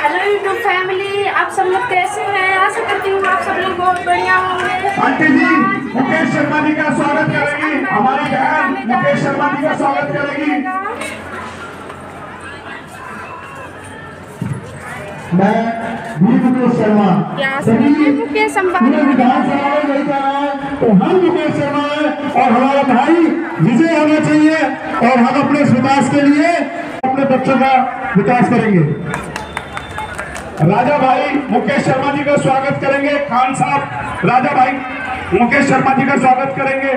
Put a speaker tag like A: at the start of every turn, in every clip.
A: Hello YouTube family, आप सब लोग कैसे हैं? आशा करती हूँ आप सब लोग बहुत बढ़िया होंगे।
B: आंटी जी मुकेश शर्मा जी का स्वागत करेगी, हमारी बहन मुकेश शर्मा जी का स्वागत करेगी। मैं भी मुकेश शर्मा, सभी
A: मुकेश
B: पूरे विधानसभा में नहीं जा रहा है तो हम मुकेश शर्मा है और हमारा भाई विजय होना चाहिए और हम अपने विकास के लिए अपने बच्चों का विकास करेंगे। राजा भाई मुकेश शर्मा जी का स्वागत करेंगे। खान साहब राजा भाई मुकेश शर्मा जी का स्वागत करेंगे।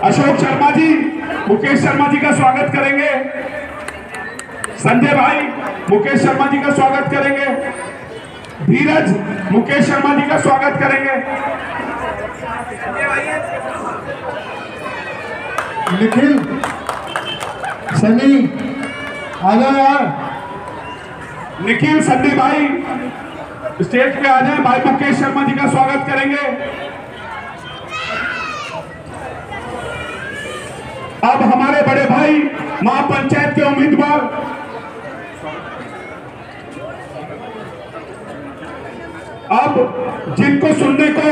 B: अशोक शर्मा जी मुकेश शर्मा जी का स्वागत करेंगे। संजय भाई मुकेश शर्मा जी का स्वागत करेंगे। धीरज मुकेश शर्मा जी का स्वागत करेंगे। निखिल सनी आ जाओ यार। निखिल सनी भाई स्टेज पे आ जाए। भाई मुकेश शर्मा जी का स्वागत करेंगे। अब हमारे बड़े भाई महापंचायत के उम्मीदवार अब जिनको सुनने को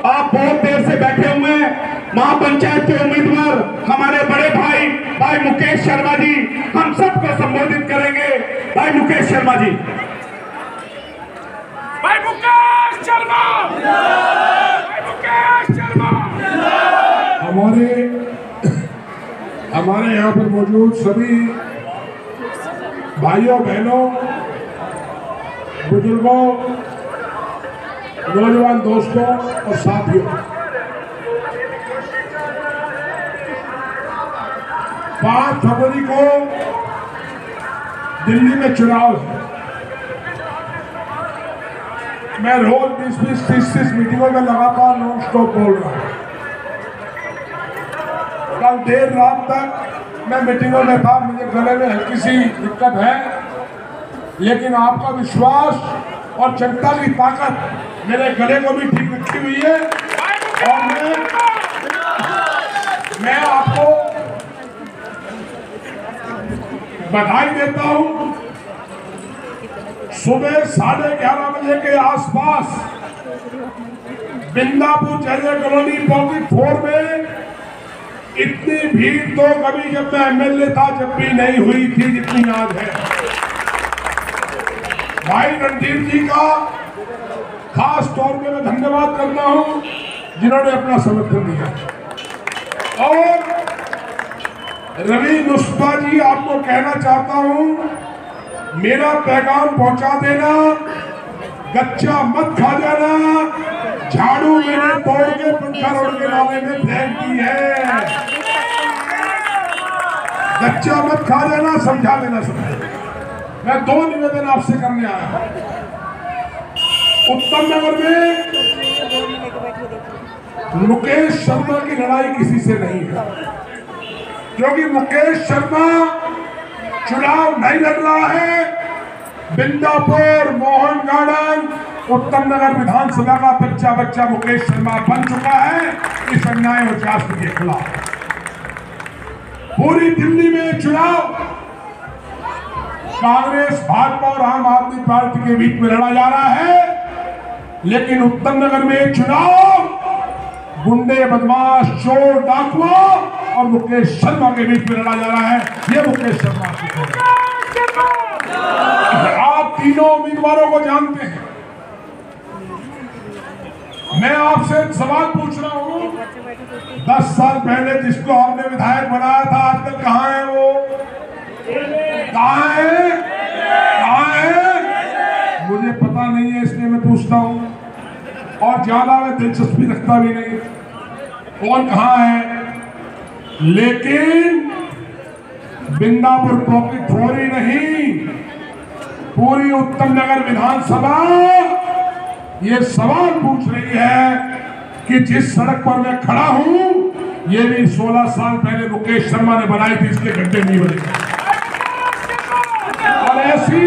B: आप बहुत देर से बैठे हुए हैं, महापंचायत के उम्मीदवार हमारे बड़े भाई भाई मुकेश शर्मा जी हम सबको संबोधित करेंगे। भाई मुकेश शर्मा जी।
C: भाई मुकेश शर्मा, भाई मुकेश शर्मा।
D: हमारे यहाँ पर मौजूद सभी भाइयों बहनों बुजुर्गों नौजवान दोस्तों और साथियों, 5 फरवरी को दिल्ली में चुनाव है। मैं रोज 20-20, 30-30 मीटिंगों में लगातार नॉन स्टॉप बोल रहा हूँ। कल देर रात तक मैं मीटिंगों में था, मुझे गले में हल्की सी दिक्कत है, लेकिन आपका विश्वास और जनता की ताकत मेरे गले को भी ठीक रखी हुई है। और मैं आपको बधाई देता हूं। सुबह 11:30 बजे के आसपास बिंदापुर जय कॉलोनी पॉकेट 4 में इतनी भीड़ तो कभी जब मैं एमएलए था जब भी नहीं हुई थी जितनी आज है। भाई रणधीर जी का खास तौर पे मैं धन्यवाद करता हूं जिन्होंने अपना समर्थन दिया। और रवि नुस्बा जी, आपको कहना चाहता हूं, मेरा पैगाम पहुंचा देना, गच्चा मत खा जाना। झाड़ू मैंने तोड़ के पंखा रोड के नाले में फेंक दी है। गच्चा मत खा जाना, समझा देना सब। मैं 2 निवेदन आपसे करने आया हूं। उत्तम नगर में मुकेश शर्मा की लड़ाई किसी से नहीं है, क्योंकि मुकेश शर्मा चुनाव नहीं लड़ रहा है। बिंदापुर मोहन गार्डन उत्तम नगर विधानसभा का बच्चा मुकेश शर्मा बन चुका है इस अन्याय और शासन के खिलाफ। पूरी दिल्ली में चुनाव कांग्रेस, भाजपा और आम आदमी पार्टी के बीच में लड़ा जा रहा है, लेकिन उत्तम नगर में चुनाव गुंडे, बदमाश, चोर, डाकुआ और मुकेश शर्मा के बीच में लड़ा जा रहा है। ये मुकेश शर्मा आप तीनों उम्मीदवारों को जानते हैं। मैं आपसे एक सवाल पूछ रहा हूं, 10 साल पहले जिसको आपने विधायक बनाया था आज तक कहां है वो? कहां है? मुझे पता नहीं है, इसलिए मैं पूछता हूं और ज्यादा मैं दिलचस्पी रखता भी नहीं कौन कहां है। लेकिन बिंदापुर पॉकेट 4 ही नहीं, पूरी उत्तम नगर विधानसभा ये सवाल पूछ रही है कि जिस सड़क पर मैं खड़ा हूं ये भी 16 साल पहले मुकेश शर्मा ने बनाई थी, इसके गड्ढे नहीं बने। और ऐसी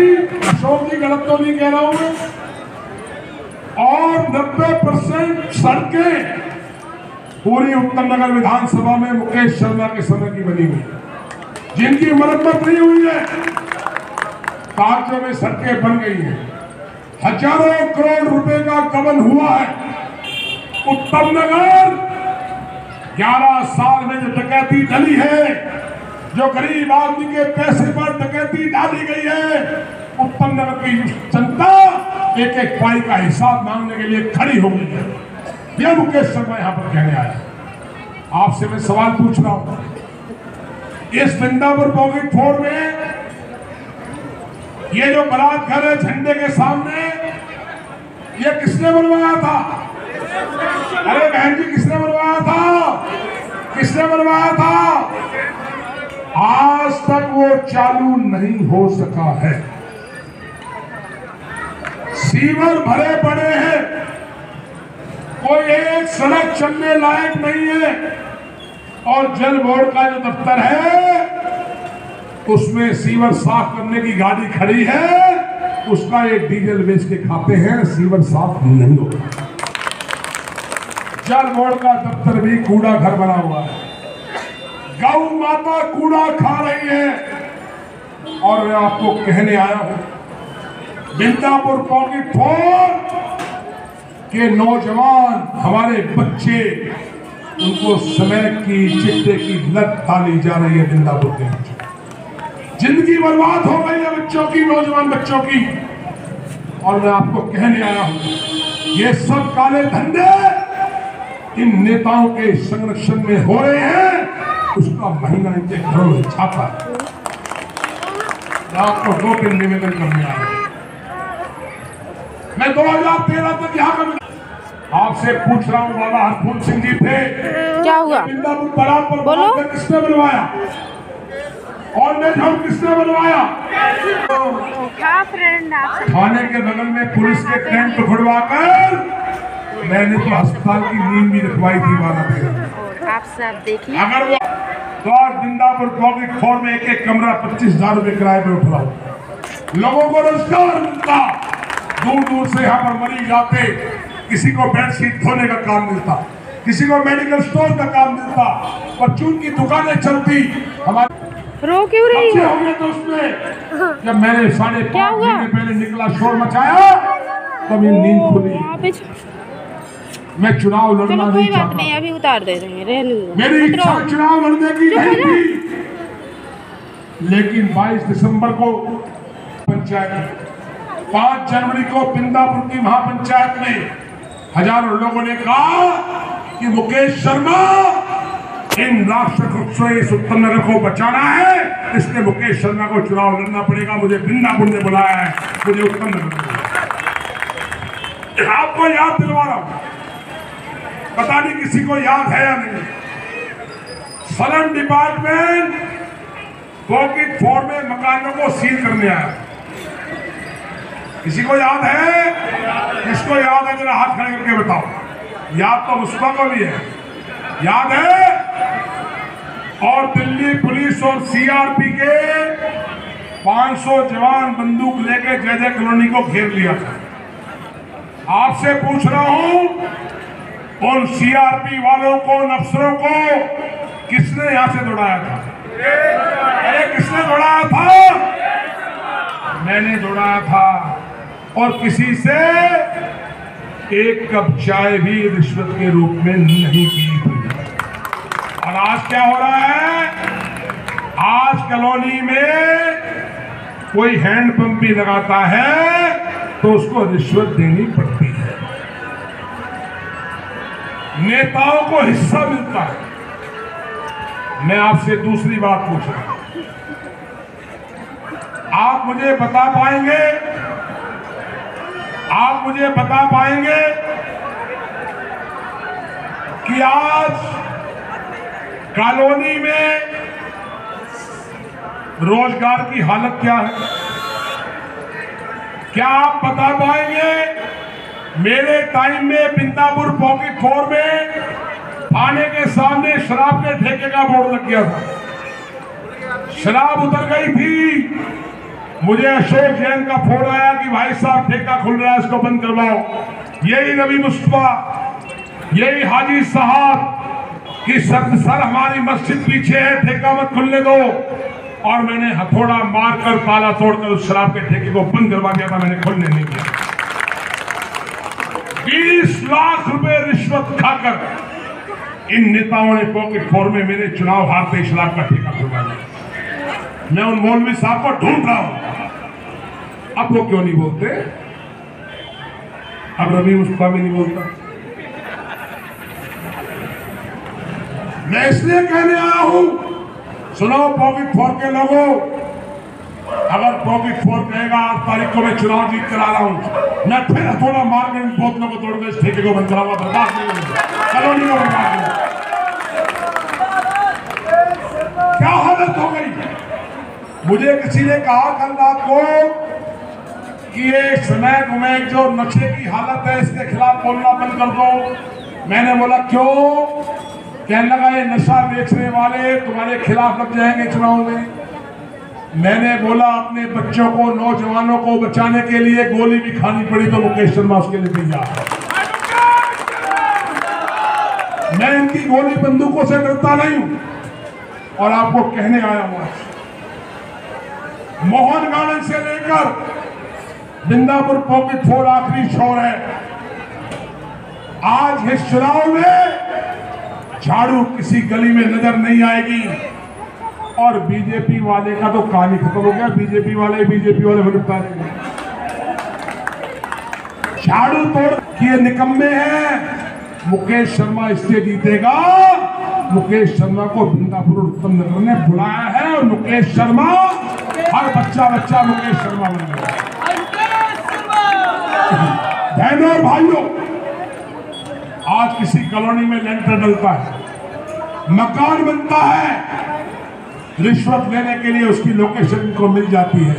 D: अशोक जी गलत तो नहीं कह रहा हूं मैं, 90% सड़कें पूरी उत्तम नगर विधानसभा में मुकेश शर्मा के समय की बनी हुई, जिनकी मरम्मत नहीं हुई है, कागजों में सड़कें बन गई हैं। हजारों करोड़ रुपए का गबन हुआ है। उत्तम नगर 11 साल में जो डकैती डली है, जो गरीब आदमी के पैसे पर डकैती डाली गई है, उत्तम नगर की जनता एक एक पाई का हिसाब मांगने के लिए खड़ी हो गई है। यह मुकेश शर्मा यहां पर कहने आया। आपसे मैं सवाल पूछ रहा हूं, इस बिंदापुर पॉकेट 4 में ये जो बारात घर है झंडे के सामने, ये किसने बनवाया था? अरे बहन जी, किसने बनवाया था? किसने बनवाया था? आज तक वो चालू नहीं हो सका है। सीवर भरे पड़े हैं, कोई एक सड़क चलने लायक नहीं है। और जल बोर्ड का जो दफ्तर है, उसमें सीवर साफ करने की गाड़ी खड़ी है, उसका एक डीजल बेच के खाते हैं, सीवर साफ नहीं होगा। जल बोर्ड का दफ्तर भी कूड़ा घर बना हुआ है। गौ माता कूड़ा खा रही है। और मैं आपको कहने आया हूं, बिंदापुर पॉकेट 4 के नौजवान, हमारे बच्चे, उनको समय की चिट्टे की लत डाली जा रही है। बिंदापुर के बच्चों जिंदगी बर्बाद हो गई है, बच्चों की, नौजवान बच्चों की। और मैं आपको कहने आया हूं, ये सब काले धंधे इन नेताओं के संरक्षण में हो रहे हैं, उसका महीना इनके घरों में छापा है। मैं आपको 2-3 निवेदन करने आया हूं। मैं 2013 तक यहाँ का आपसे पूछ रहा हूँ, बाबा हरफूल सिंह जी थे,
A: क्या हुआ?
D: बिंदापुर बारात पर
A: बोलो।
D: किसने बनवाया? और नेता किसने बनवाया?
A: हाँ फ्रेंड, आप
D: थाने के बगल में पुलिस के टेंट खुड़वाकर मैंने तो अस्पताल की नींद भी रखवाई थी 12-13।
A: आप सब देखिए।
D: अगर वो तो आज बिंदापुर पॉकेट 4 में एक कमरा 25,000 रुपए किराए पे उठ रहा हो, लोगों को रोजगार मिलता, दूर दूर से यहाँ पर मरीज आते, किसी को बेडशीट धोने का काम मिलता, किसी को मेडिकल स्टोर का काम मिलता, परचून की दुकानें चलती। हमारे
A: रो क्यों रही
D: बच्चे
A: हो?
D: हो गए तो उसमें जब मैंने 5.5
A: हुआ?
D: महीने पहले निकला, शोर मचाया, तब ये नींद खुली। मैं चुनाव लड़ना
A: चलो
D: नहीं
A: कोई बात
D: चाहता,
A: नहीं, अभी उतार दे रहे हैं, रहने दो।
D: मेरी
A: मत
D: इच्छा
A: रो।
D: चुनाव लड़ने की
A: चुप हो
D: नहीं
A: जा।
D: थी, लेकिन 22 दिसंबर को पंचायत, 5 जनवरी को बिंदापुर की महापंचायत में हजारों लोगों ने कहा कि मुकेश शर्मा, इन राष्ट्र से इस उत्तम नगर को बचाना है, इसलिए मुकेश शर्मा को चुनाव लड़ना पड़ेगा। मुझे बिंदापुर ने बुलाया है, मुझे उत्तम नगर आपको याद दिलवा रहा हूं, पता नहीं किसी को याद है या नहीं। सलन डिपार्टमेंट पॉकेट 4 में मकानों को सील करने आया। किसी को याद है? किसको याद है? जरा हाथ खड़े करके बताओ। याद तो मुस्बा को भी है, याद है। और दिल्ली पुलिस और सीआरपी के 500 जवान बंदूक लेके जय जय कॉलोनी को घेर लिया था। आपसे पूछ रहा हूं, उन सीआरपी वालों को, उन अफसरों को किसने यहां से दौड़ाया था? अरे किसने दौड़ाया था? मैंने दौड़ाया था। और किसी से एक कप चाय भी रिश्वत के रूप में नहीं पी हुई। और आज क्या हो रहा है? आज कॉलोनी में कोई हैंडपंप भी लगाता है तो उसको रिश्वत देनी पड़ती है। नेताओं को हिस्सा मिलता है। मैं आपसे दूसरी बात पूछ रहा हूं, आप मुझे बता पाएंगे, आप मुझे बता पाएंगे कि आज कॉलोनी में रोजगार की हालत क्या है? क्या आप बता पाएंगे? मेरे टाइम में बिंदापुर पॉकेट 4 में थाने के सामने शराब के ठेके का बोर्ड लग गया था। शराब उतर गई थी। मुझे अशोक जैन का फोन आया कि भाई साहब ठेका खुल रहा है, इसको बंद करवाओ। यही नबी मुस्तफा, यही हाजी साहब कि सर हमारी मस्जिद पीछे है, ठेका मत खुलने दो। और मैंने हथौड़ा मारकर ताला तोड़कर उस शराब के ठेके को बंद करवा दिया था, मैंने खुलने नहीं दिया। 20 लाख रुपए रिश्वत खाकर इन नेताओं ने पॉकेट फोर में मेरे चुनाव हारते शराब का ठेका खुलवा दिया। मैं उन मौलवी साहब को ढूंढ रहा हूं, अब वो क्यों नहीं बोलते? अब रबी मुस्तफा भी नहीं बोलता। मैं इसलिए कहने आया हूं, सुनो पॉकेट फोर के लोगों, अगर पॉकेट फोर कहेगा 8 तारीख को मैं चुनाव जीत कर आ रहा हूं, मैं फिर थोड़ा मार के इन बोतलों को तोड़कर इस ठेके को बंद कराऊंगा, बर्दाश्त नहीं होगा, कॉलोनी को बर्बाद होगा। क्या हालत हो गई? मुझे किसी ने कहा कल रात को कि ये समय जो नशे की हालत है इसके खिलाफ बोलना बंद कर दो। मैंने बोला क्यों? कहने लगा ये नशा बेचने वाले तुम्हारे खिलाफ लग जाएंगे चुनाव में। मैंने बोला अपने बच्चों को, नौजवानों को बचाने के लिए गोली भी खानी पड़ी तो मुकेश शर्मा उसके लिए तैयार है। मैं इनकी गोली बंदूकों से डरता नहीं हूं। और आपको कहने आया हूं, मोहन गार्डन से लेकर बिंदापुर पॉकेट फोर आखिरी शोर है। आज इस चुनाव में झाड़ू किसी गली में नजर नहीं आएगी। और बीजेपी वाले का तो कहानी खत्म हो गया, बीजेपी वाले निपटा देंगे। झाड़ू तोड़ किए निकम्मे हैं। मुकेश शर्मा इससे जीतेगा। मुकेश शर्मा को बिंदापुर उत्तम नगर ने बुलाया है और मुकेश शर्मा, हर बच्चा मुकेश शर्मा बन गया। बहनों और भाइयों, आज किसी कॉलोनी में लेंटर डलता है, मकान बनता है, रिश्वत लेने के लिए उसकी लोकेशन को मिल जाती है।